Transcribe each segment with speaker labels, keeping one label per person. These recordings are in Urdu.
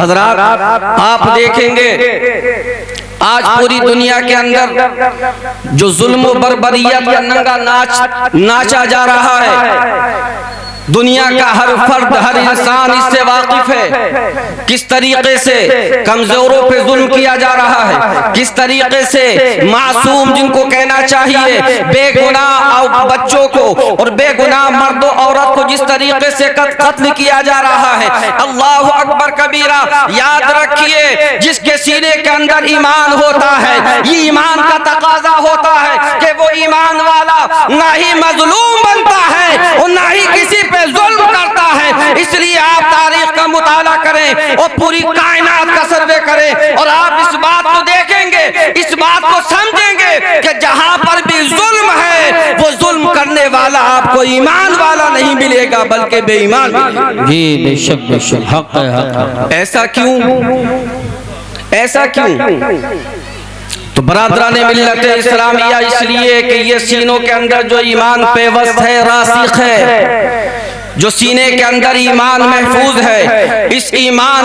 Speaker 1: حضرات آپ دیکھیں گے آج پوری دنیا کے اندر جو ظلم و بربریت کا ننگا ناچا جا رہا ہے، دنیا کا ہر فرد ہر انسان اس سے واقف ہے کس طریقے سے کمزوروں پہ ظلم کیا جا رہا ہے، کس طریقے سے معصوم جن کو کہنا چاہیے بے گناہ بچوں کو اور بے گناہ مرد و عورت کو جس طریقے سے قتل کیا جا رہا ہے۔ اللہ اکبر کبیرہ، یاد رکھیے جس کے سینے کے اندر ایمان ہوتا ہے، یہ ایمان کا تقاضا ہوتا ہے کہ وہ ایمان والا نہ ہی مظلوم بنتا ہے اور نہ ہی کسی پہ ظلم کرتا ہے۔ اس لیے آپ تاریخ کا مطالعہ کریں اور پوری کائنات کا سروے کریں اور آپ اس بات کو دیکھیں گے، اس بات کو سمجھیں گے کہ جہاں پر بھی ظلم ہے وہ ظلم کرنے والا آپ کو ایمان والا نہیں ملے گا بلکہ بے ایمان ملے گا۔
Speaker 2: جی بے شک حق ہے، حق ہے۔
Speaker 1: ایسا کیوں؟ ایسا کیوں؟ تو برادران ملت اسلامیہ اس لیے کہ یہ سینوں کے اندر جو ایمان پیوست ہے، راسخ ہے، جو سینے کے اندر ایمان محفوظ ہے، اس ایمان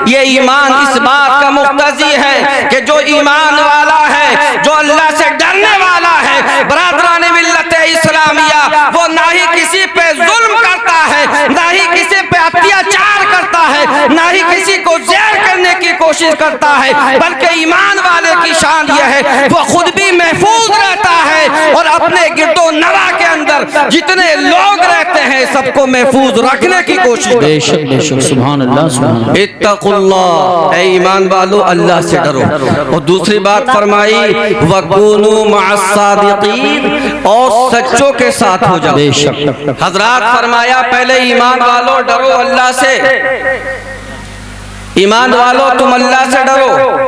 Speaker 1: یہ ایمان اس بات کا مقتضی ہے کہ جو ایمان والا ہے، جو اللہ سے ڈرنے والا ہے، برادران ملت اسلامیہ، وہ نہ ہی کسی پہ ظلم کرتا ہے، نہ ہی کسی پہ اتیاچار کرتا ہے، نہ ہی کسی کو زیر کرنے کی کوشش کرتا ہے، بلکہ ایمان والے کی شان یہ ہے وہ خود بھی محفوظ رہتا ہے اور اپنے گرد و نواح کے اندر جتنے لوگ رہتے ہیں سب کو محفوظ رکھنے کی کوشش۔
Speaker 2: بے شک سبحان اللہ سبحان اللہ۔
Speaker 1: اتقوا اللہ، اے ایمان والو اللہ سے ڈرو۔ اور دوسری بات فرمائی وَكُونُوا مَعَ الصَّادِقِينَ، اور سچوں کے ساتھ ہو جاؤ۔
Speaker 2: بے شک
Speaker 1: حضرات فرمایا پہلے ایمان والو ڈرو اللہ سے، ایمان والو تم اللہ سے ڈرو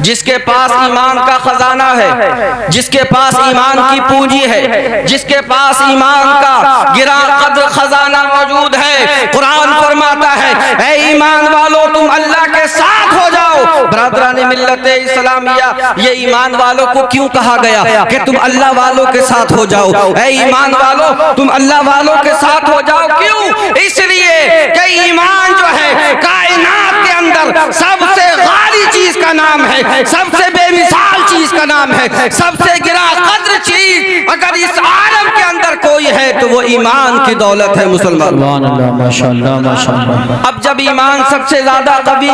Speaker 1: جس کے پاس ایمان کا خزانہ ہے، جس کے پاس ایمان کی پونجی ہے، جس کے پاس ایمان کا گراں قدر خزانہ موجود ہے۔ قرآن فرماتا ہے اے ایمان والو تم اللہ کے ساتھ ہو جاؤ۔ برادران ملت اسلامیہ، یہ ایمان والوں کو کیوں کہا گیا کہ تم اللہ والوں کے ساتھ ہو جاؤ؟ اے ایمان والو تم اللہ والوں کے ساتھ ہو جاؤ، کیوں؟ اس لیے کہ ایمان جو ہے کائنات کے اندر سب سے غالی چیز کا نام ہے، سب سے بے مثال چیز کا نام ہے، سب سے گراں قدر چیز اگر اس عالم کے اندر کوئی ہے تو وہ ایمان کی دولت ہے مسلمان۔
Speaker 2: سبحان اللہ، ماشاءاللہ ماشاءاللہ۔
Speaker 1: اب جب ایمان سب سے زیادہ قوی،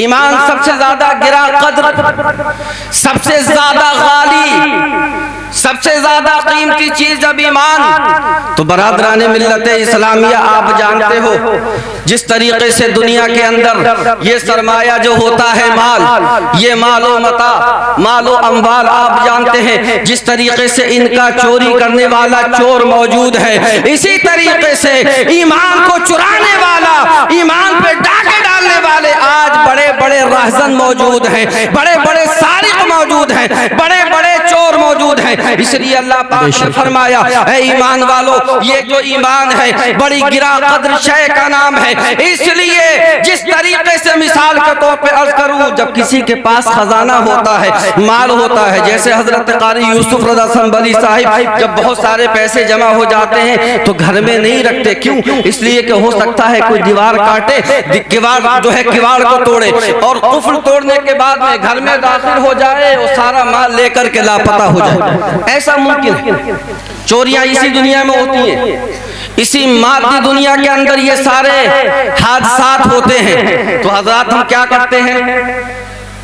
Speaker 1: ایمان سب سے زیادہ گراں قدر، سب سے زیادہ غالی، سب سے زیادہ قیمتی چیز جب ایمان، تو برادران ملت اسلامیہ آپ جانتے ہو جس طریقے سے دنیا کے اندر یہ سرمایہ جو ہوتا ہے مال، یہ مال و متاع، مال و اموال آپ جانتے ہیں جس طریقے سے ان کا چوری کرنے والا چور موجود ہے، اسی طریقے سے ایمان کو چرانے والا، ایمان پہ ڈاکے ڈالنے والے آج بڑے بڑے راہزن موجود ہیں، بڑے بڑے سارق موجود ہیں، بڑے بڑے چور موجود ہیں۔ اس لیے اللہ پاک نے فرمایا اے ایمان والو یہ جو ایمان ہے بڑی گراں قدر شے کا نام ہے۔ اس لیے جس طریقے سے مثال کے طور پہ عرض کروں، جب کسی کے پاس خزانہ ہوتا ہے، مال ہوتا ہے، جیسے حضرت قاری یوسف رضا سنبھلی صاحب جب بہت سارے پیسے جمع ہو جاتے ہیں تو گھر میں نہیں رکھتے، کیوں؟ اس لیے کہ ہو سکتا ہے کوئی دیوار کاٹے، دیوار جو ہے کیواڑ کو توڑے اور قفل توڑنے کے بعد میں گھر میں داخل ہو جائے اور سارا مال لے کر کے لاپتہ ہو جائے۔ ایسا ممکن ہے؟ چوریاں اسی دنیا میں ہوتی ہیں، اسی مادی دنیا کے اندر یہ سارے حادثات ہوتے ہیں۔ تو حضرات ہم کیا کرتے ہیں؟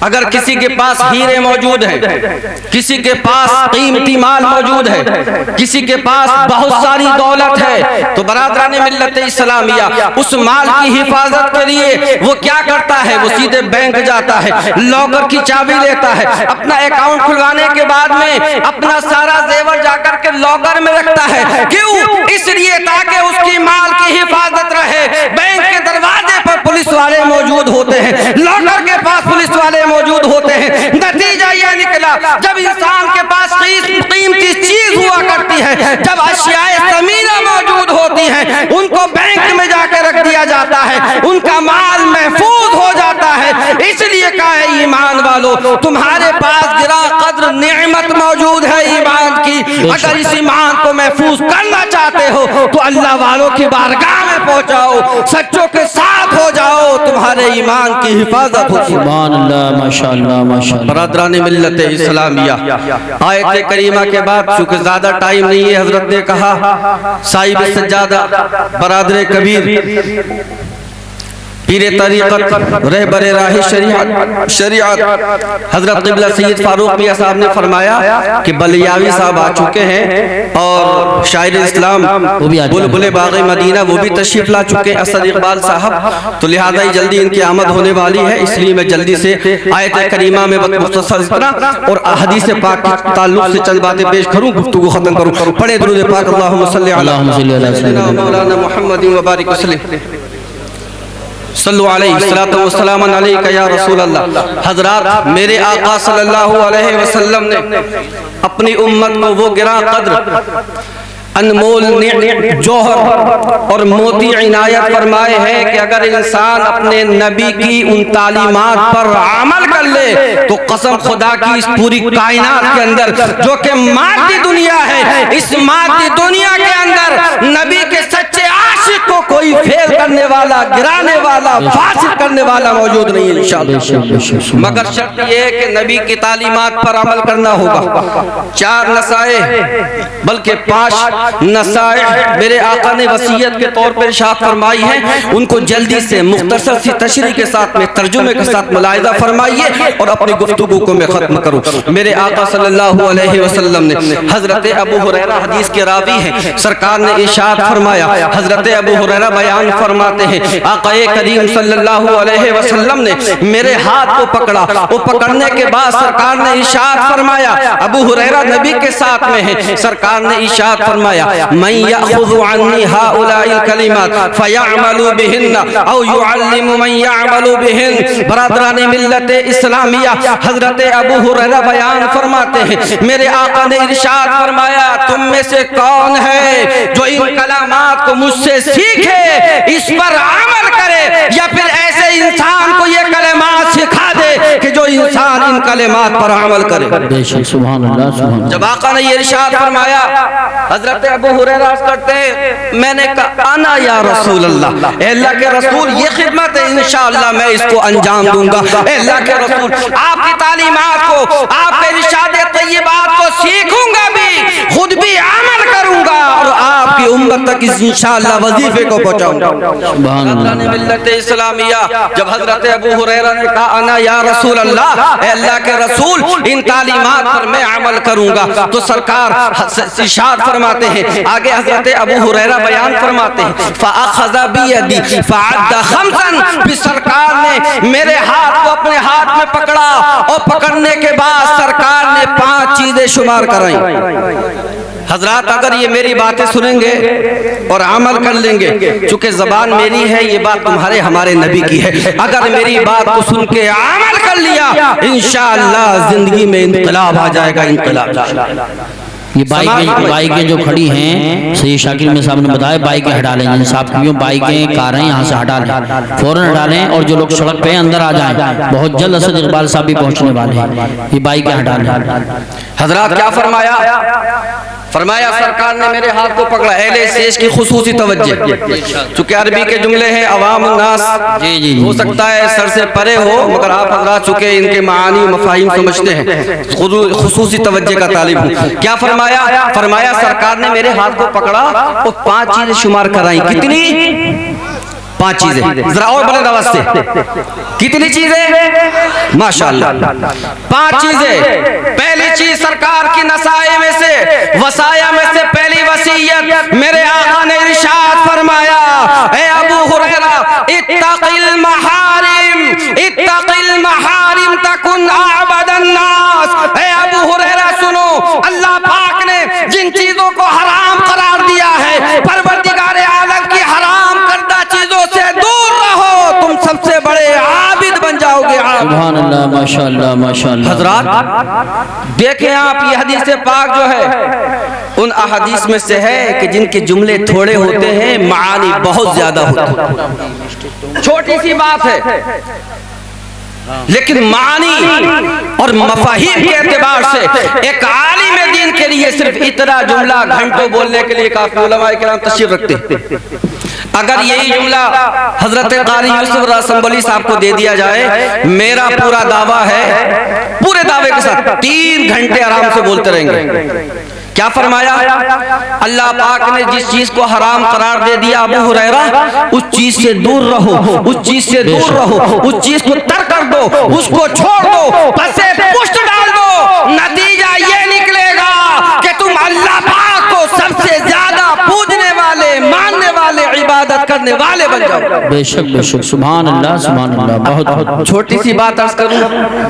Speaker 1: اگر کسی کے پاس ہیرے موجود ہیں، کسی کے پاس قیمتی مال موجود ہے، کسی کے پاس بہت ساری دولت ہے، تو برادران ملت اسلامیہ اس مال کی حفاظت کے لیے وہ کیا کرتا ہے؟ وہ سیدھے بینک جاتا ہے، لاکر کی چابی لیتا ہے، اپنا اکاؤنٹ کھلوانے کے بعد میں اپنا سارا زیور جا کر کے لاکر میں رکھتا ہے، کیوں؟ اس لیے تاکہ اس کی مال کی حفاظت رہے۔ بینک کے دروازے پر پولیس والے موجود ہوتے ہیں، لاکر کے پاس پولیس والے موجود ہوتے ہیں۔ نتیجہ یہ نکلا جب انسان کے پاس قیمتی چیز ہوا کرتی ہے، جب اشیاء ثمینہ موجود ہوتی ہیں، ان کو بینک میں جا کے رکھ دیا جاتا ہے، ان کا مال محفوظ ہو جاتا ہے۔ اس لیے کہا ہے ایمان والو تمہارے پاس گراں قدر نعمت موجود ہے ایمان کی. اگر اس ایمان کو محفوظ کرنا چاہتے ہو تو اللہ والوں کی بارگاہ میں پہنچاؤ, سچوں کے ساتھ ہو جاؤ, تمہارے ایمان کی حفاظت ہوگی.
Speaker 2: سبحان اللہ, ماشاءاللہ ماشاءاللہ.
Speaker 1: برادران ملت اسلامیہ, آیت کریمہ کے بعد چونکہ زیادہ ٹائم نہیں ہے, حضرت نے کہا صاحب سجادہ, برادر کبیر, پیر طریقت, رہبر راہ شریعت حضرت قبلہ سید فاروق میاں صاحب نے فرمایا کہ بلیاوی صاحب آ چکے ہیں اور شاعر اسلام بلبل باغ مدینہ وہ بھی تشریف لا چکے ہیں, اسد اقبال صاحب, تو لہذا ہی جلدی ان کی آمد ہونے والی ہے, اس لیے میں جلدی سے آیت کریمہ میں مختصر اتنا اور حدیث پاک کے تعلق سے چند باتیں پیش کروں, گفتگو ختم کروں. پڑھے درود پاک اللہم صلی علی مولانا محمد وبارک وسلم صلو علیہ الصلوۃ والسلام علیک یا رسول اللہ. حضرات, میرے آقا صلی اللہ علیہ وسلم نے اپنی امت کو وہ گراں قدر, انمول جوہر اور موتی عنایت فرمائے ہیں کہ اگر انسان اپنے نبی کی ان تعلیمات پر عمل کر لے تو قسم خدا کی اس پوری کائنات کے اندر جو کہ مادی دنیا ہے, اس مادی دنیا کے اندر نبی کے سچے عاشق کو کوئی فیل کرنے والا, گرانے والا, فاسد کرنے والا موجود نہیں ہے انشاءاللہ. مگر شرط یہ ہے کہ نبی کی تعلیمات پر عمل کرنا ہوگا. 4 نصائح بلکہ 5 نصائح میرے آقا نے وصیت کے طور پر ارشاد فرمائی ہیں, ان کو جلدی سے مختصر سی تشریح کے ساتھ میں ترجمے کے ساتھ ملاحظہ فرمائیے اور اپنی گفتگو کو میں ختم کروں. میرے آقا صلی اللہ علیہ وسلم نے, حضرت ابو ہریرہ حدیث کے راوی ہیں, سرکار نے ارشاد فرمایا, حضرت ابو ہریرہ بیان فرماتے ہیں آقا کریم صلی اللہ علیہ وسلم نے میرے ہاتھ کو پکڑا, وہ پکڑنے کے بعد سرکار نے ارشاد فرمایا, ابو ہریرہ نبی کے ساتھ میں ہیں, سرکار نے ارشاد فرمایا من یأخذ عنی هؤلاء الکلمات فیعمل بہن او یعلم من یعمل بہن. برادران ملت اسلامیہ, حضرت ابو ہریرہ بیان فرماتے ہیں میرے آقا نے ارشاد فرمایا تم میں سے کون ہے جو ان کلمات کو مجھ سے سیکھے, اس پر عمل کرے, یا پھر ایسے انسان کو یہ کلمات سکھا دے کہ جو انسان ان کلمات پر عمل کرے.
Speaker 2: سبحان اللہ, سبحان اللہ.
Speaker 1: جب آقا نے یہ ارشاد فرمایا, حضرت ابو ہریرہ عرض کرتے ہیں میں نے کہا انا یا رسول اللہ, اے اللہ کے رسول یہ خدمت ہے, انشاءاللہ میں اس کو انجام دوں گا. اے اللہ کے رسول آپ کی تعلیمات کو, آپ کے ارشاد طیبات کو سیکھوں گا بھی, خود بھی عمل کروں گا اور آپ کی امت تک انشاءاللہ وظیفے کو پہنچاؤں گا.
Speaker 2: سبحان اللہ.
Speaker 1: ملت اسلامیہ, جب حضرت ابو ہریرہ نے کہا انا یا رسول اللہ, اے اللہ کے رسول ان تعلیمات پر میں عمل کروں گا, تو سرکار ارشاد فرماتے ہیں, آگے حضرت ابو ہریرہ بیان فرماتے ہیں فاخذ بیدی فعد خمسا, پھر سرکار نے میرے ہاتھ کو اپنے ہاتھ میں پکڑا اور پکڑنے کے بعد سرکار نے 5 چیزیں شمار کرائیں. حضرات اگر یہ میری باتیں سنیں گے اور عمل کر لیں گے, چونکہ زبان میری ہے, یہ بات تمہارے ہمارے نبی کی ہے, اگر میری بات کو سن کے عمل کر لیا انشاءاللہ زندگی میں انقلاب آ جائے گا, انقلاب.
Speaker 2: یہ بائیکیں جو کھڑی ہیں, سید شاکر میں صاحب نے بتایا بائیکیں ہٹا لیں, جن صاحب کیوں بائیکیں کاریں یہاں سے ہٹا لیں, فوراً ہٹا لیں, اور جو لوگ سڑک پہ اندر آ جائیں, بہت جلد اسد اقبال صاحب بھی پہنچنے والے ہیں, یہ بائیکیں ہٹا لیں.
Speaker 1: حضرات کیا فرمایا, فرمایا سرکار نے میرے ہاتھ کو پکڑا. اہل اسیج کی خصوصی توجہ, چونکہ عربی کے جملے ہیں عوام الناس, ہو سکتا ہے سر سے پرے ہو, مگر آپ حضرات چونکہ ان کے معانی مفاہیم سمجھتے ہیں, خصوصی توجہ کا طالب ہوں. کیا فرمایا, فرمایا سرکار نے میرے ہاتھ کو پکڑا اور 5 چیزیں شمار کرائیں. کتنی؟ 5 چیزیں. ذرا اور بلند آواز سے, کتنی چیزیں؟ ماشاءاللہ 5 چیزیں. پہلی چیز سرکار کی نصائح میں سے, وصایا میں سے پہلی وصیت میرے آقا نے ارشاد فرمایا اے ابو ہریرہ اتق المحارم, اتق المحارم تکن اعبد الناس. اے ابو ہریرہ سنو, اللہ پاک نے جن چیزوں کو حرام قرار دیا ہے, پروردگار عالم کی حرام کردہ چیزوں سے دور رہو, تم سب سے بڑے عابد بن جاؤ گے.
Speaker 2: سبحان اللہ, ماشاءاللہ ماشاءاللہ.
Speaker 1: حضرات دیکھیں آپ, یہ حدیث پاک جو ہے ان احادیث میں سے ہے کہ جن کے جملے تھوڑے ہوتے ہیں, معانی بہت زیادہ ہوتے ہیں. چھوٹی سی بات ہے, لیکن معانی اور مفاہیم کے اعتبار سے ایک عالم دین کے لیے صرف اتنا جملہ گھنٹوں بولنے کے لیے کافی، علماء کرام تشریف رکھتے۔ اگر یہی جملہ حضرت قاری یوسف راسنبلی صاحب کو دے دیا جائے، میرا پورا دعویٰ ہے، پورے دعوے کے ساتھ 3 گھنٹے آرام سے بولتے رہیں گے۔ کیا فرمایا؟ اللہ پاک نے جس چیز کو حرام قرار دے دیا ابو ہریرہ، اس چیز سے دور رہو، اس چیز سے دور رہو، اس چیز کو ترک کر دو، اس کو چھوڑ دو، پسے پشت ڈال دو، نتیجہ یہ نکلے گا کہ تم اللہ پاک کو سب سے زیادہ پوجنے والے، ماننے والے، عبادت کرنے والے بن جاؤ۔
Speaker 2: بے شک بے شک، سبحان اللہ سبحان اللہ۔ بہت
Speaker 1: چھوٹی سی بات عرض کروں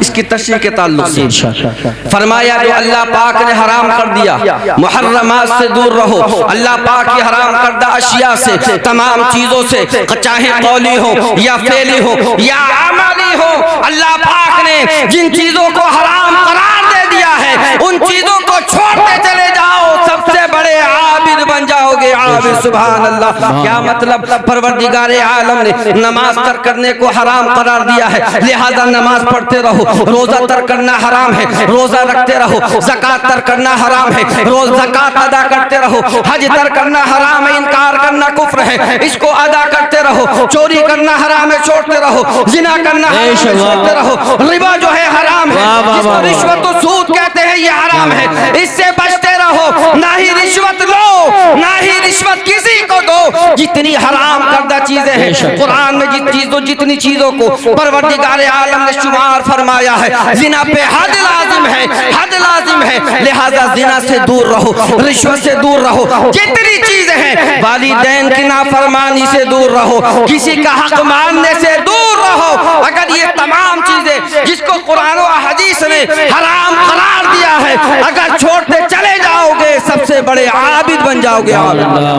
Speaker 1: اس کی تشریح کے تعلق سے، فرمایا جو اللہ پاک نے حرام کر دیا، محرمات سے دور رہو، اللہ پاک کی حرام کردہ اشیاء سے، تمام چیزوں سے، چاہے قولی ہو یا فعلی ہو یا عملی ہو، اللہ پاک نے جن چیزوں کو حرام قرار دے دیا ہے ان چیزوں کو چھوڑتے چلے جاؤ، سب سے بڑے عابد بن جاؤ گے، عابد۔ سبحان اللہ۔ کیا مطلب؟ پروردگار عالم نے نماز ترک کرنے کو حرام قرار دیا ہے، لہذا نماز پڑھتے رہو۔ روزہ ترک کرنا حرام ہے، روزہ رکھتے رہو۔ زکوٰۃ ترک کرنا حرام ہے، روز زکوٰۃ ادا کرتے رہو۔ حج ترک کرنا حرام ہے، انکار کرنا کفر ہے، اس کو ادا کرتے رہو۔ چوری کرنا حرام ہے، چھوڑتے رہو۔ زنا کرنا حرام ہے، چھوڑتے رہو۔ ربا جو ہے حرام ہے، جس کو رشوت و سود کہتے ہیں، یہ حرام ہے، اس سے بچتے رہو۔ نہ ہی رشوت لو، نہ ہی رشوت کسی کو دو۔ جتنی حرام کردہ چیزیں ہیں قرآن میں، جتنی چیزوں کو پروردگار عالم نے شمار فرمایا ہے، زنا پہ حد لازم ہے، حد لازم ہے، لہذا زنا سے دور رہو، رشوت سے دور رہو، جتنی چیزیں ہیں، والدین کی نافرمانی سے دور رہو، کسی کا حق ماننے سے دور رہو۔ اگر یہ تمام چیزیں جس کو قرآن و حدیث نے حرام قرار دیا ہے اگر چھوڑتے چلے جاؤ گے، سب سے بڑے عابد بن جاؤ گے۔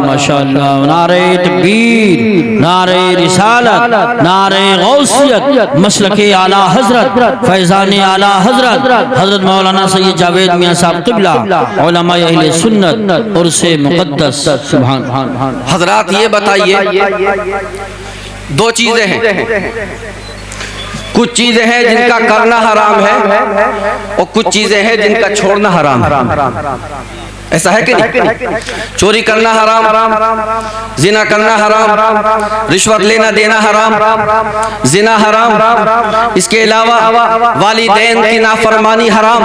Speaker 2: ماشاءاللہ۔ نعرہ تکبیر، نعرہ رسالت، نعرہ غوثیت، مسلک اعلیٰ حضرت، فیضان اعلیٰ حضرت حضرت مولانا سید جاوید میاں صاحب قبلہ، علماء اہل سنت اور سے مقدس۔ سبحان
Speaker 1: حضرات یہ بتائیے، 2 چیزیں ہیں، کچھ چیزیں ہیں جن کا کرنا حرام ہے اور کچھ چیزیں ہیں جن کا چھوڑنا حرام ہے۔ ایسا ہے کہ نہیں؟ چوری کرنا حرام، زنا کرنا حرام، رشوت لینا دینا حرام، زنا حرام، اس کے علاوہ والدین کی نافرمانی حرام۔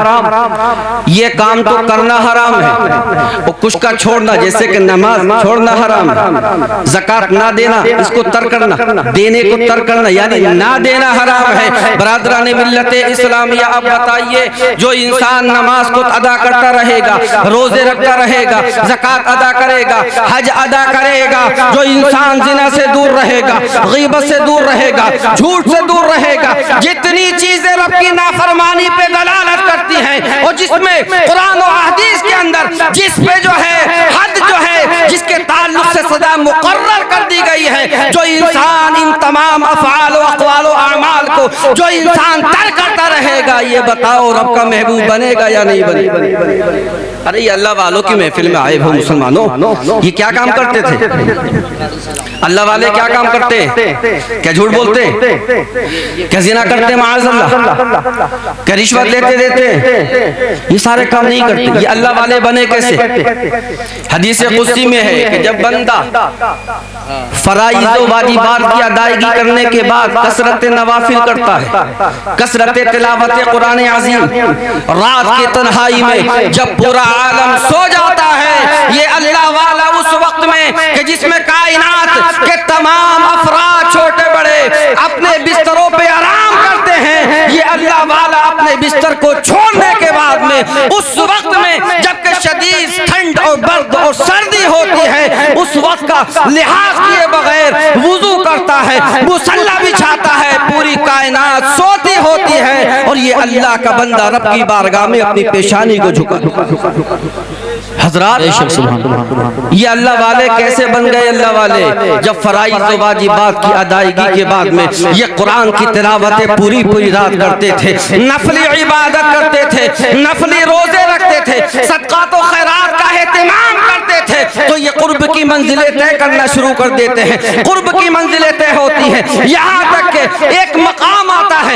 Speaker 1: یہ کام تو کرنا حرام ہے اور کچھ کا چھوڑنا، جیسے کہ نماز چھوڑنا حرام ہے، زکوٰۃ نہ دینا، اس کو ترک کرنا، دینے کو ترک کرنا یعنی نہ دینا حرام ہے۔ برادران ملت اسلامیہ، اب بتائیے، جو انسان نماز کو ادا کرتا رہے گا، روزے رکھتا رہے گا، زکوٰۃ ادا کرے گا، حج ادا کرے گا، جو انسان زنا سے دور رہے گا، غیبت سے دور رہے گا، جھوٹ سے دور رہے گا، جتنی چیزیں رب کی نافرمانی پہ دلالت کرتی ہیں اور جس میں قرآن و حدیث کے اندر جس پہ جو ہے حد جو ہے، جس کے تعلق سے سزا مقرر کر دی گئی ہے، جو انسان ان تمام افعال و اقوال و اعمال کو جو انسان ترک کرتا رہے گا، یہ بتاؤ رب کا محبوب بنے گا یا نہیں بنے گا؟ ارے یہ اللہ والوں کی محفل میں آئے ہو مسلمانوں، یہ کیا کام کرتے تھے؟ اللہ والے کیا کام کرتے؟ کیا جھوٹ بولتے؟ کیا زنا کرتے معاذ اللہ؟ کیا رشوت لیتے دیتے؟ یہ سارے کام نہیں کرتے۔ یہ اللہ والے بنے کیسے؟ حدیث قدسی میں ہے کہ جب بندہ فرائض و واجبات کی ادائیگی کرنے کے بعد کثرت نوافل کرتا ہے، کثرت تلاوت قرآن عظیم، رات کی تنہائی میں جب پورا عالم سو جاتا ہے، یہ اللہ والا اس وقت میں کہ جس میں کائنات کے تمام افراد چھوٹے بڑے اپنے بستروں پہ آرام کرتے ہیں، یہ اللہ والا اپنے بستر کو چھوڑنے کے بعد میں اس وقت میں جبکہ شدید ٹھنڈ اور برد اور سردی ہوتی ہے، اس وقت کا لحاظ کیے بغیر وضو کرتا ہے، مصلی بچھاتا ہے، پوری کائنات سوتی ہوتی ہے اور یہ اللہ کا بندہ رب کی بارگاہ میں اپنی پیشانی کو جھکا۔ حضرات یہ اللہ والے کیسے بن گئے؟ اللہ والے جب فرائض و واجبات کی ادائیگی کے بعد میں یہ قرآن کی تلاوتیں پوری رات کرتے تھے، نفلی عبادت کرتے تھے، نفلی روزے رکھتے تھے، صدقات و خیرات کا اہتمام کرتے تھے، تو یہ قرب کی منزلیں طے کرنا شروع کر دیتے ہیں، قرب کی منزلیں طے ہوتی ہیں، یہاں تک کہ ایک مقام آتا ہے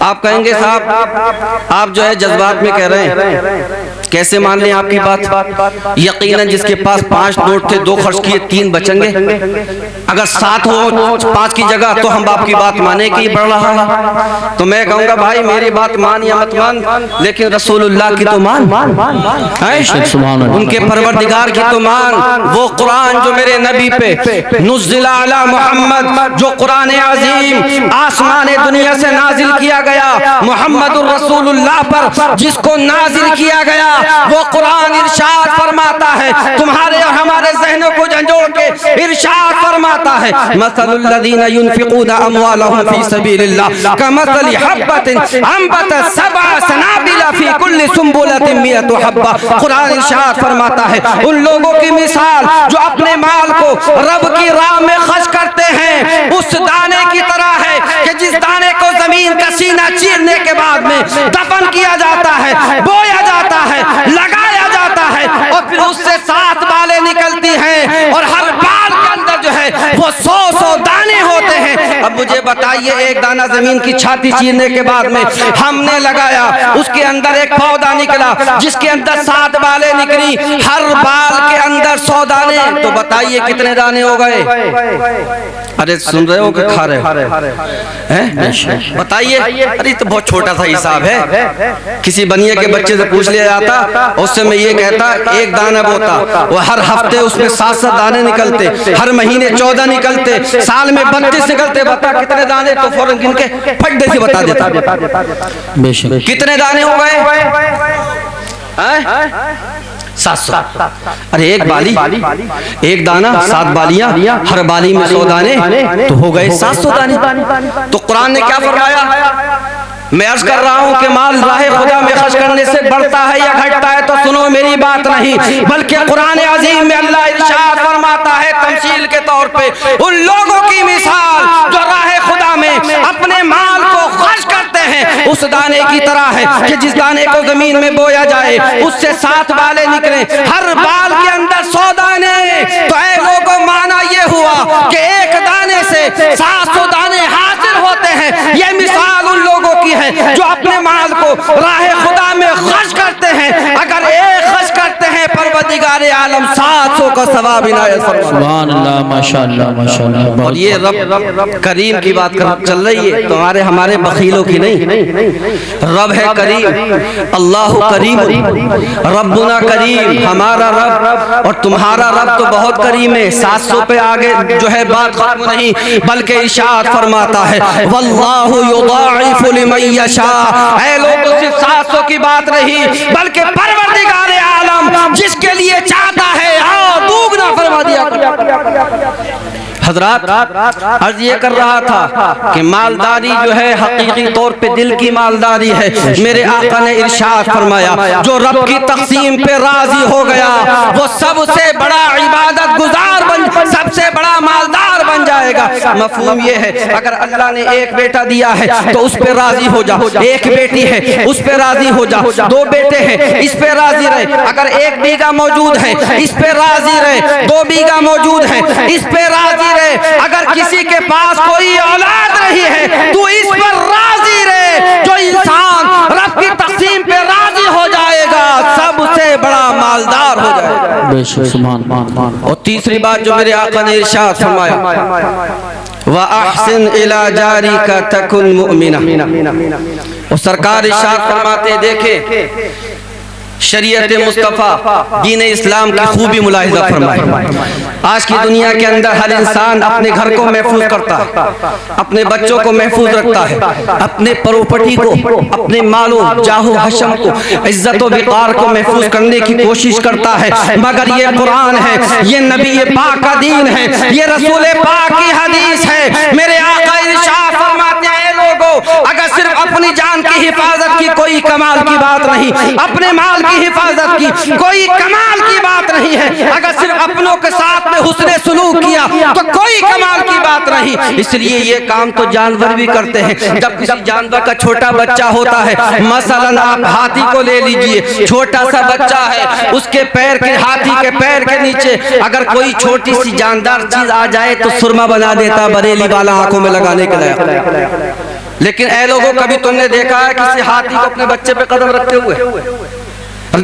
Speaker 1: آپ کہیں گے صاحب آپ جو ہے جذبات میں کہہ رہے ہیں، کیسے مان لیں آپ کی بات؟ یقیناً جس کے پاس 5 نوٹ تھے 2 خرچ کیے 3 بچیں گے، اگر 7 ہو 5 کی جگہ تو ہم آپ کی بات مانیں کہ یہ بڑھ رہا ہے؟ تو میں کہوں گا بھائی میری بات مان یا مت مان، لیکن رسول اللہ کی تو مان، ان کے پروردگار کی تو مان۔ وہ قرآن جو میرے نبی پہ نزل علی محمد، جو قرآن عظیم آسمان دنیا سے نازل کیا گیا محمد الرسول اللہ پر، جس کو نازل کیا گیا وہ قرآن ارشاد فرماتا ہے، تمہارے اور ہمارے ذہنوں کو جھنجھوڑ کے ارشاد فرماتا ہے، مثل الذین ينفقون اموالهم فی سبیل اللہ کمثل حبۃ انبتت 7 سنابل فی کل سنبلۃ 100 حبۃ۔ قرآن ارشاد فرماتا ہے ان لوگوں کی مثال جو اپنے مال کو رب کی راہ میں خرچ کرتے ہیں اس دانے کی طرح ہے کہ جس دانے کو زمین کا سینہ چیرنے کے بعد میں دفن کیا جاتا ہے، بویا جاتا ہے، لگایا جاتا ہے، اور پھر اس سے 7 بالیں نکلتی ہیں اور ہر بال کے اندر جو ہے وہ 100 دانے ہوتے ہیں۔ اب مجھے بتائیے ایک دانہ زمین کی چھاتی چیرنے کے بعد میں ہم نے لگایا، اس کے اندر ایک پودا نکلا جس کے اندر 7 بالیں نکلی، ہر بال کے اندر 100 دانے، تو بتائیے کتنے دانے ہو گئے؟ ارے سن رہے ہو کہ کھا رہے ہو؟ بتائیے، ارے تو بہت چھوٹا سا حساب ہے، کسی بنیے کے بچے سے پوچھ لیا جاتا، اس سے میں یہ کہتا ایک دانہ بوتا، وہ ہر ہفتے اس میں 7 دانے نکلتے، ہر مہینے 14 نکلتے، سال میں 32 نکلتے، بتا کتنے دانے؟ تو فوراً گن کے پھٹ دے سے بتا دیتا کتنے دانے ہو گئے؟ 700۔ ارے ایک بالی، ایک دانہ 7 بالیاں، ہر بالی میں 100 دانے، تو ہو گئے 700 دانے۔ تو قرآن نے کیا فرمایا؟ میں عرض کر رہا ہوں کہ مال راہ خدا میں خرچ کرنے سے بڑھتا ہے یا گھٹتا ہے تو سنو میری بات نہیں، بلکہ قرآن عظیم میں اللہ ارشاد فرماتا ہے تمثیل کے طور پہ ان لوگوں کی مثال جو راہ خدا میں اپنے مال کو خرچ کرتے ہیں اس دانے کی طرح ہے کہ جس دانے کو زمین میں بویا جائے اس سے 7 بالیں نکلیں، ہر بال کے اندر 100 دانے۔ تو اے لوگوں مانا یہ ہوا کہ ایک دانے سے 700 دانے حاصل ہوتے ہیں۔ یہ مثال ان لوگوں کی ہے جو اپنے مال کو راہ خدا میں خرچ کرتے ہیں، اگر ایک خرچ کرتے ہیں پروردگار عالم 700 کا ثواب عنایت فرمائے۔
Speaker 2: سبحان اللہ، ماشاءاللہ ماشاءاللہ۔
Speaker 1: اور یہ رب کریم کی بات چل رہی ہے، تمہارے ہمارے بخیلوں کی نہیں۔ رب ہے کریم، اللہ کریم، ربنا کریم، ہمارا رب اور تمہارا رب تو بہت کریم ہے۔ 700 پہ آگے جو ہے بات ختم نہیں، بلکہ ارشاد فرماتا ہے واللہ یضاعف لمن یشاء۔ اے لوگوں صرف 700 کی بات نہیں، بلکہ پروردگار عالم جس کے لیے چاہتا ہے دوگنا فرما دیا۔ حضرات عرض یہ کر رہا تھا کہ مالداری جو ہے حقیقی طور پہ دل کی مالداری ہے۔ میرے آقا نے ارشاد فرمایا جو رب کی تقسیم پہ راضی ہو گیا وہ سب سے بڑا عبادت گزار سب سے بڑا مالدار بن جائے گا۔ مفہوم یہ ہے اگر اللہ نے ایک بیٹا دیا ہے تو اس پہ راضی ہو جا، ایک بیٹی ہے اس پہ راضی ہو جا، 2 بیٹے ہیں اس پہ راضی رہے، اگر 1 بیگہ موجود ہے اس پہ راضی رہے، 2 بیگہ موجود ہے اس پہ راضی رہے، اگر کسی کے پاس کوئی اولاد نہیں ہے تو اس پر راضی رہے۔ جو انسان رب کی تقسیم پہ راضی ہو جائے گا سب سے بڑا مالدار ہو جائے گا۔
Speaker 2: بے شک سبحان اللہ۔
Speaker 1: اور تیسری بات جو میرے آقا نے ارشاد فرمایا وَأَحْسِنْ إِلَى جَارِكَ تَكُنْ مُؤْمِنًا۔ اور سرکار ارشاد فرماتے دیکھے شریعت مصطفیٰ دین اسلام کی خوبی ملاحظہ فرمائے۔ آج کی دنیا کے اندر ہر انسان اپنے گھر کو محفوظ کرتا ہے، اپنے بچوں کو محفوظ رکھتا ہے، اپنے پراپرٹی کو، اپنے مالوں جاہ و حشم کو، عزت و وقار کو محفوظ کرنے کی کوشش کرتا ہے، مگر یہ قرآن ہے، یہ نبی پاک کا دین ہے، یہ رسول پاک کی حدیث ہے۔ میرے آقا ارشاد فرماتے ہیں لوگوں اگر صرف اپنی جان کی حفاظت کی کوئی کمال کی بات نہیں، اپنے مال کی حفاظت کی کوئی کمال کی بات نہیں ہے، اگر صرف اپنوں کے ساتھ میں حسن سلوک کیا تو کوئی کمال کی بات نہیں۔ اس لیے یہ کام تو جانور بھی کرتے ہیں۔ جب کسی جانور کا چھوٹا بچہ ہوتا ہے، مثلا آپ ہاتھی کو لے لیجئے، چھوٹا سا بچہ ہے، اس کے پیر کے ہاتھی کے پیر کے نیچے اگر کوئی چھوٹی سی جاندار چیز آ جائے تو سرما بنا دیتا، بریلی والا آنکھوں میں لگانے کے لیے۔ لیکن اے لوگوں کبھی تم نے دیکھا ہے کسی ہاتھی کو اپنے بچے پہ قدم رکھتے ہوئے؟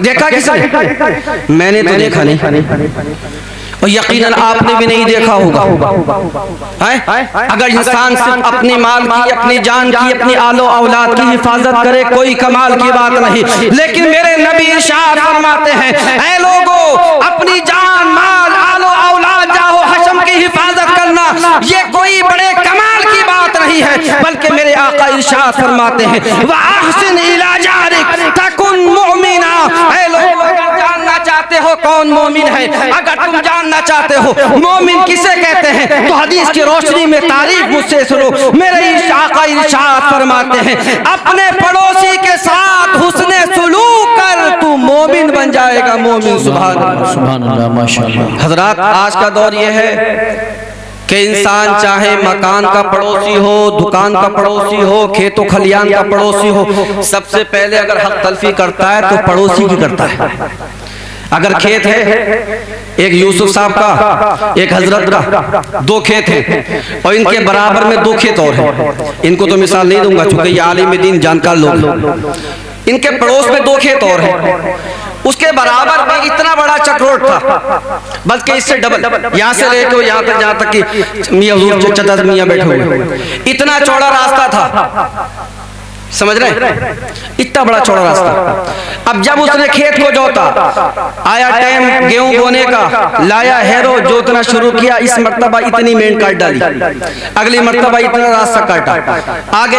Speaker 1: دیکھا کسی نے؟ میں نے تو دیکھا نہیں، اور یقیناً آپ نے بھی نہیں دیکھا ہوگا۔ اگر انسان صرف اپنی مال کی، اپنی جان کی، اپنی آل و اولاد کی حفاظت کرے کوئی کمال کی بات نہیں، لیکن میرے نبی ارشاد فرماتے ہیں اے لوگوں اپنی جان، مال، آل و اولاد، جاہ و حشم کی حفاظت کرنا یہ کوئی بڑے کمال کی بات نہیں ہے، بلکہ میرے آقا ارشاد فرماتے ہیں وَأَحْسِنْ إِلَىٰ جَارِكَ تَكُنْ مُؤْمِنًا۔ اے لوگوں اگر جاننا چاہتے ہو کون مومن ہے، اگر تم جاننا چاہتے ہو مومن کسے کہتے ہیں تو حدیث کی روشنی میں تعریف مجھ سے سنو۔ میرے آقا ارشاد فرماتے ہیں اپنے پڑوسی کے ساتھ حسن سلوک کر تو مومن بن جائے گا، مومن۔ سبحان اللہ،
Speaker 2: سبحان اللہ، ماشاءاللہ۔
Speaker 1: حضرات آج کا دور یہ ہے کہ انسان چاہے مکان کا پڑوسی ہو، دکان کا پڑوسی ہو، کھیت و کھلیان کا پڑوسی ہو، سب سے پہلے اگر حق تلفی کرتا ہے تو پڑوسی کی کرتا ہے۔ اگر کھیت ہے، ایک یوسف صاحب کا، ایک حضرت کا، دو کھیت ہیں اور ان کے برابر میں دو کھیت اور ہیں، ان کو تو مثال نہیں دوں گا چونکہ یہ عالم دین جانکار لوگ، ان کے پڑوس میں دو کھیت اور ہیں، اس کے برابر میں اتنا بڑا چکروٹ تھا، بلکہ اس سے ڈبل، یہاں سے لے کے یہاں تک کہ میاں حضور چچا میاں بیٹھے ہوئے، اتنا چوڑا راستہ تھا، سمجھ رہے ہیں؟ اتنا بڑا چوڑا راستہ۔ اب جب اس نے کھیت کو جوتا، آیا ٹائم گیہوں بونے کا، لایا ہیرو، جوتنا شروع کیا، اس مرتبہ اتنی مین کاٹ ڈالی، اگلی مرتبہ اتنا راستہ کاٹا، آگے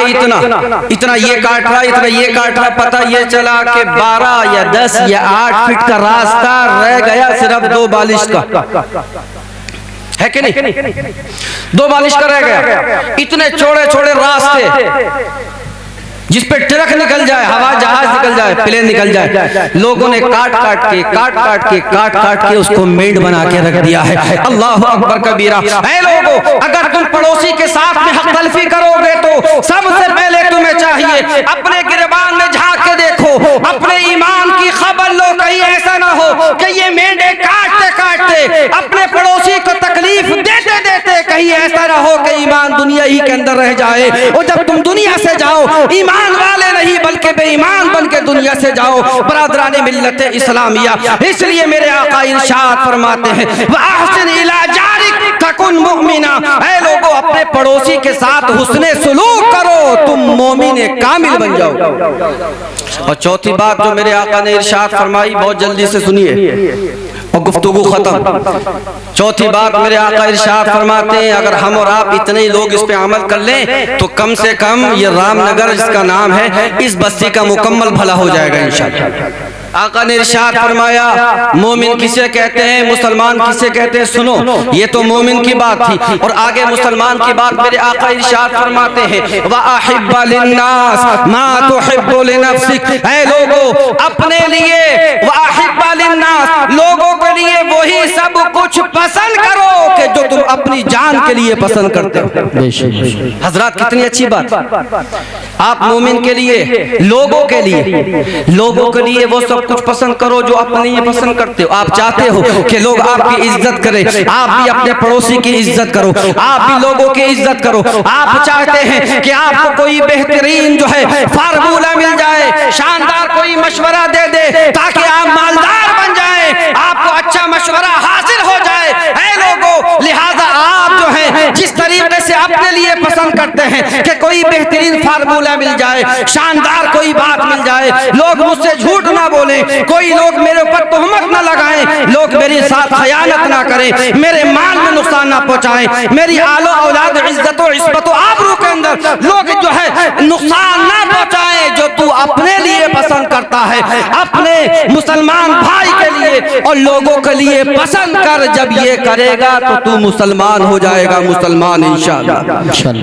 Speaker 1: اتنا یہ کاٹ رہا، اتنا یہ کاٹ رہا، پتہ یہ چلا کہ 12 یا 10 یا 8 فٹ کا راستہ رہ گیا صرف 2 بالش کا، ہے کہ نہیں؟ 2 بالش کا رہ گیا۔ اتنے چھوڑے چھوڑے راستے جس پہ ٹرک نکل جائے، ہوا جہاز نکل جائے، پلین نکل جائے، لوگوں نے کاٹ کاٹ کے اس کو میڈ بنا کے رکھ دیا ہے۔ اللہ اکبر کبیرہ۔ اے لوگوں اگر تم پڑوسی کے ساتھ میں حق تلفی کرو گے تو سب سے پہلے تمہیں چاہیے اپنے گریبان میں جھانک کے دیکھو، اپنے ایمان کی خبر لو، کہیں ایسا نہ ہو کہ یہ مینڈے کاٹتے کاٹتے اپنے پڑوسی کو تکلیف دیتے دیتے کہیں ایسا نہ ہو کہ ایمان دنیا ہی کے اندر رہ جائے، اور جب تم دنیا سے جاؤ ایمان والے نہیں بلکہ بے ایمان بن کے دنیا سے جاؤ۔ برادران ملت اسلامیہ، اس لیے میرے آقا ارشاد فرماتے ہیں وَأَحْسِنْ إِلَىٰ جَارِكَ تَكُنْ مُؤْمِنًا۔ اے لوگوں اپنے پڑوسی کے ساتھ حسن سلوک کرو، تم مومن کامل بن جاؤ۔ اور چوتھی بات جو میرے آقا نے ارشاد فرمائی، بہت جلدی سے سنیے اور گفتگو ختم۔ چوتھی بات میرے آقا ارشاد فرماتے ہیں اگر ہم اور آپ اتنے لوگ اس پہ عمل کر لیں تو کم سے کم یہ رام نگر جس کا نام ہے اس بستی کا مکمل بھلا ہو جائے گا انشاءاللہ۔ آقا نے ارشاد فرمایا مومن کسے کہتے ہیں، مسلمان کسے کہتے ہیں، سنو یہ تو مومن کی بات تھی، اور آگے مسلمان کی بات میرے آقا ارشاد فرماتے ہیں وَأَحِبَّ لِلنَّاسِ مَا تُحِبُّ لِنَفْسِكَ۔ اے لوگوں اپنے لیے وَأَحِبَّ لِلنَّاسِ لوگوں کے لیے وہی سب کچھ پسند کرو کہ جو تم اپنی جان کے لیے پسند کرتے ہو۔ حضرات کتنی اچھی بات، آپ مومن کے لیے، لوگوں کے لیے وہ سب کچھ پسند کرو جو اپنے لیے پسند کرتے ہو۔ آپ چاہتے ہو کہ لوگ آپ کی عزت کریں، آپ بھی اپنے پڑوسی کی عزت کرو، آپ بھی لوگوں کی عزت کرو۔ آپ چاہتے ہیں کہ آپ کو کوئی بہترین جو ہے فارمولہ مل جائے، شاندار کوئی مشورہ دے دے تاکہ آپ مالدار بن جائیں، آپ کو اچھا مشورہ حاصل ہو جائے۔ اے لوگوں لہذا آپ جو ہیں جس طریقے سے اپنے لیے پسند کرتے ہیں کہ کوئی بہترین فارمولہ مل جائے، شاندار کوئی بات مل جائے، لوگ مجھ سے جھوٹ نہ بولیں، کوئی لوگ میرے اوپر تہمت نہ لگائیں، لوگ میرے ساتھ خیانت نہ کریں، میرے مال میں نقصان نہ پہنچائیں، میری آل و اولاد عزت و عصمت و آبرو کے اندر لوگ جو ہے نقصان نہ پہنچائیں، جو تو اپنے لیے پسند کرتا ہے اپنے مسلمان بھائی کے لیے اور لوگوں کے لیے پسند کر، جب یہ کرے گا تو تو مسلمان ہو جائے گا، مسلمان انشاءاللہ۔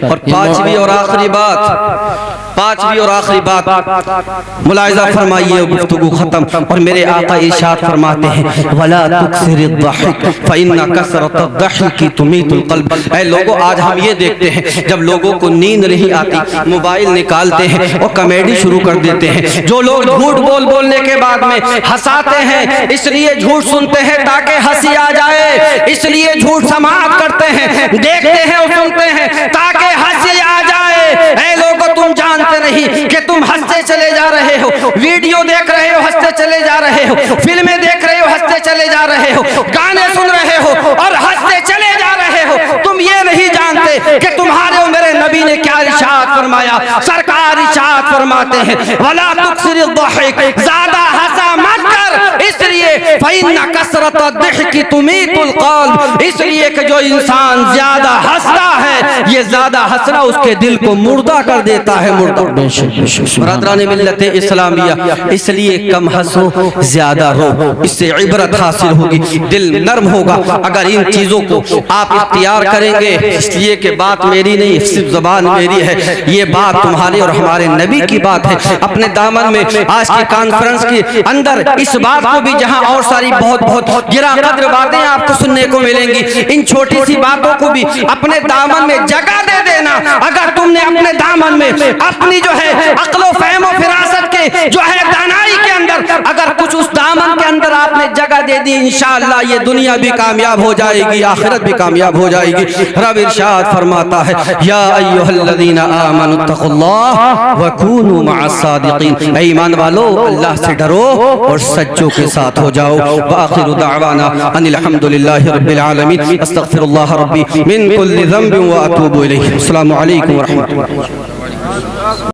Speaker 1: اور پانچویں اور آخری بات ملاحظہ فرمائیے، گفتگو ختم، اور میرے آقا ارشاد فرماتے ہیں وَلَا تُكْثِرِ الضَّحِكَ فَإِنَّ كَثْرَةَ الضَّحِكِ تُمِيتُ الْقَلْبَ۔ اے لوگوں آج ہم یہ دیکھتے ہیں جب لوگوں کو نیند نہیں آتی موبائل نکالتے ہیں اور کامیڈی شروع کر دیتے ہیں، جو لوگ جھوٹ بولنے کے بعد میں ہنساتے ہیں، اس لیے جھوٹ سنتے ہیں تاکہ ہنسی آ جائے، اس لیے جھوٹ سماعت کرتے ہیں، دیکھتے ہیں اور سنتے ہیں تاکہ ہنسی آ جائے۔ اے لوگو تم جانتے نہیں کہ تم ہنستے چلے جا رہے ہو، ویڈیو دیکھ رہے ہو ہنستے چلے جا رہے ہو، فلمیں دیکھ رہے ہو ہنستے چلے جا رہے ہو، گانے سن رہے ہو اور ہنستے چلے جا رہے ہو، تم یہ نہیں جانتے کہ تمہارے اور میرے نبی نے کیا ارشاد فرمایا؟ سرکار ارشاد فرماتے ہیں وَلَا تُكْثِرِ الضَّحِكَ، زیادہ ہنسا مت کر، اس لیے فَإِنَّ كَثْرَةَ الضِّحْكِ تُمِيتُ الْقَلْبَ، اس لیے کہ جو انسان زیادہ ہنستا ہے یہ زیادہ ہنسنا اس کے دل کو مردہ کر دیتا ہے، مردہ۔ برادران ملت اسلامیہ، اس لیے کم ہنسو زیادہ رو، اس سے عبرت حاصل ہوگی، دل نرم ہوگا اگر ان چیزوں کو آپ اختیار کریں گے۔ اس لیے کہ بات میری نہیں، صرف زبان میری ہے، یہ بات تمہارے اور ہمارے نبی کی بات ہے۔ اپنے دامن میں آج کی کانفرنس کے اندر اس بات کو بھی، جہاں اور ساری بہت گرا قدر باتیں آپ کو سننے کو ملیں گی، ان چھوٹی سی باتوں کو بھی اپنے دامن میں جگہ دے دینا۔ اگر تم نے اپنے دامن میں اپنی جو ہے عقل و فہم و فراست کے جو ہے دانائی کے اندر اگر کچھ اس دامن کے اندر آپ نے جگہ دے دی، انشاءاللہ یہ دنیا بھی کامیاب ہو جائے گی، آخرت بھی کامیاب ہو جائے گی۔ رب ارشاد فرماتا ہے یا ایھا الذین آمنوا اتقوا اللہ وکونوا مع الصادقین، اے ایمان والو اللہ سے ڈرو اور سچوں کے ساتھ ہو جاؤ۔ وآخر دعوانا ان الحمدللہ رب العالمین، استغفر اللہ ربی من کل ذنب واتوب الیہ۔ السلام علیکم ورحمۃ اللہ۔